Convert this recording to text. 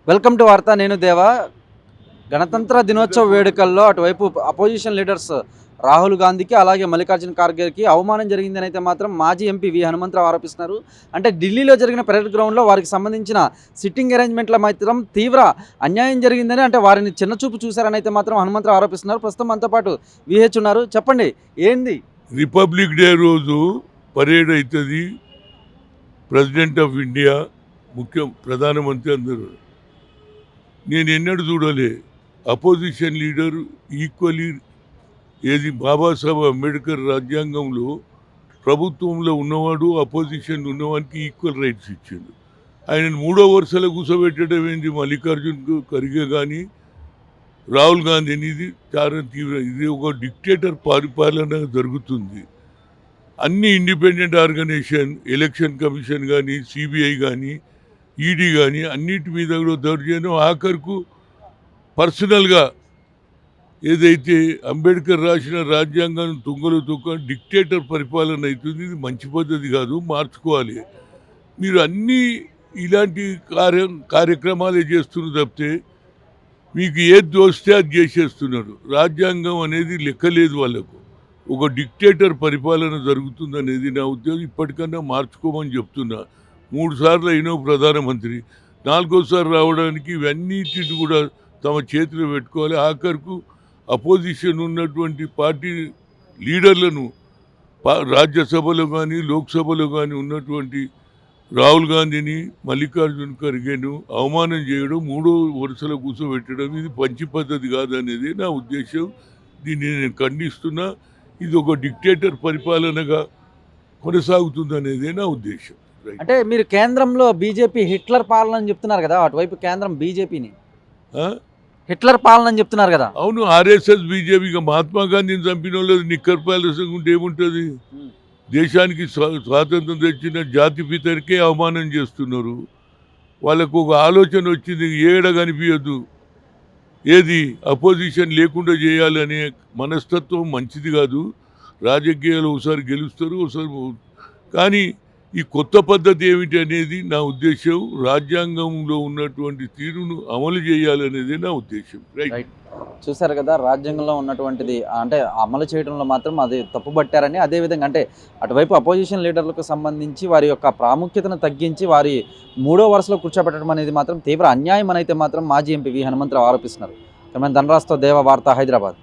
Welcome to వార్త. నేను దేవా. గణతంత్ర దినోత్సవ వేడుకల్లో అటువైపు అపోజిషన్ లీడర్స్ రాహుల్ గాంధీకి అలాగే మల్లికార్జున ఖార్గేకి అవమానం జరిగిందని అయితే మాత్రం మాజీ ఎంపీ వి హనుమంతరావు ఆరోపిస్తున్నారు. అంటే ఢిల్లీలో జరిగిన పరేడ్ గ్రౌండ్లో వారికి సంబంధించిన సిట్టింగ్ అరేంజ్మెంట్ల మాత్రం తీవ్ర అన్యాయం జరిగిందని, అంటే వారిని చిన్నచూపు చూశారని అయితే మాత్రం హనుమంతరావు ఆరోపిస్తున్నారు. ప్రస్తుతం మనతో పాటు విహెచ్ ఉన్నారు. చెప్పండి, ఏంది? రిపబ్లిక్ డే రోజు పరేడ్ అవుతుంది. ప్రెసిడెంట్ ఆఫ్ ఇండియా, ప్రధానమంత్రి అందరూ. నేను ఎన్నడూ చూడలే opposition leader equally Babasaheb Ambedkar రాజ్యాంగంలో ప్రభుత్వంలో ఉన్నవాడు అపోజిషన్ ఉన్నవానికి ఈక్వల్ రైట్స్ ఇచ్చిండు. ఆయన మూడో వరుసలో కూర్చోబెట్టడం ఏంది? మల్లికార్జున్ ఖర్గే కానీ రాహుల్ గాంధీని. ఇది చాలా తీవ్ర, ఇది ఒక డిక్టేటర్ పరిపాలన జరుగుతుంది. అన్ని ఇండిపెండెంట్ ఆర్గనైజేషన్, ఎలక్షన్ కమిషన్ కానీ, సిబిఐ కానీ, ఈడీ కానీ అన్నిటి మీద కూడా దౌర్జన్యం. ఆఖరుకు పర్సనల్గా ఏదైతే అంబేద్కర్ రాసిన రాజ్యాంగాన్ని తుంగలు తొక్క డిక్టేటర్ పరిపాలన అవుతుంది. ఇది మంచి పద్ధతి కాదు, మార్చుకోవాలి. మీరు అన్నీ ఇలాంటి కార్యక్రమాలే చేస్తున్నారు తప్పితే మీకు ఏది దోస్తే అది చేసేస్తున్నారు. రాజ్యాంగం అనేది లెక్కలేదు వాళ్ళకు. ఒక డిక్టేటర్ పరిపాలన జరుగుతుంది అనేది నా ఉద్దేశం. ఇప్పటికన్నా మార్చుకోమని చెప్తున్నా. 3 సార్లు అయినా ప్రధానమంత్రి, 4వ సారి రావడానికి ఇవన్నిటిని కూడా తమ చేతిలో పెట్టుకోవాలి. ఆఖరుకు అపోజిషన్ ఉన్నటువంటి పార్టీ లీడర్లను రాజ్యసభలో కానీ లోక్సభలో కానీ ఉన్నటువంటి రాహుల్ గాంధీని, మల్లికార్జున ఖర్గేను అవమానం చేయడం, మూడో వరుసలో కూర్చోబెట్టడం, ఇది మంచి పద్ధతి కాదనేది నా ఉద్దేశం. దీన్ని నేను ఖండిస్తున్నా. ఇది ఒక డిక్టేటర్ పరిపాలనగా కొనసాగుతుందనేదే నా ఉద్దేశం. అంటే మీరు కేంద్రంలో బీజేపీ హిట్లర్ పాలన అని చెప్తున్నారు కదా, అటువైపు కేంద్రం బీజేపీని హిట్లర్ పాలన అని చెప్తున్నారు కదా. అవును, ఆర్ఎస్ఎస్ బీజేపీగా మహాత్మా గాంధీని చంపిన వాళ్ళు నిక్కర్ ప్యాలెస్ ఉంటే ఏముంటుంది? దేశానికి స్వాతంత్రం తెచ్చిన జాతిపితరికే అవమానం చేస్తున్నారు. వాళ్ళకు ఒక ఆలోచన వచ్చింది, ఏడ కనిపించద్దు, ఏది అపోజిషన్ లేకుండా చేయాలనే మనస్తత్వం మంచిది కాదు. రాజకీయాలు ఒకసారి గెలుస్తారు, ఒకసారి. కానీ ఈ కొత్త పద్ధతి ఏమిటి అనేది నా ఉద్దేశం. రాజ్యాంగంలో ఉన్నటువంటి తీరును అమలు చేయాలనేది నా ఉద్దేశం. రైట్. చూసారు కదా, రాజ్యాంగంలో ఉన్నటువంటిది అంటే అమలు చేయడంలో మాత్రం అది తప్పుపట్టారని, అదేవిధంగా అంటే అటువైపు అపోజిషన్ లీడర్లకు సంబంధించి వారి యొక్క ప్రాముఖ్యతను తగ్గించి వారి మూడో వరుసలో కూర్చోబెట్టడం అనేది మాత్రం తీవ్ర అన్యాయం అని అయితే మాత్రం మాజీ ఎంపీ వి హనుమంతరావు ఆరోపిస్తున్నారు. ధనరాజ్తో దేవ, వార్త, హైదరాబాద్.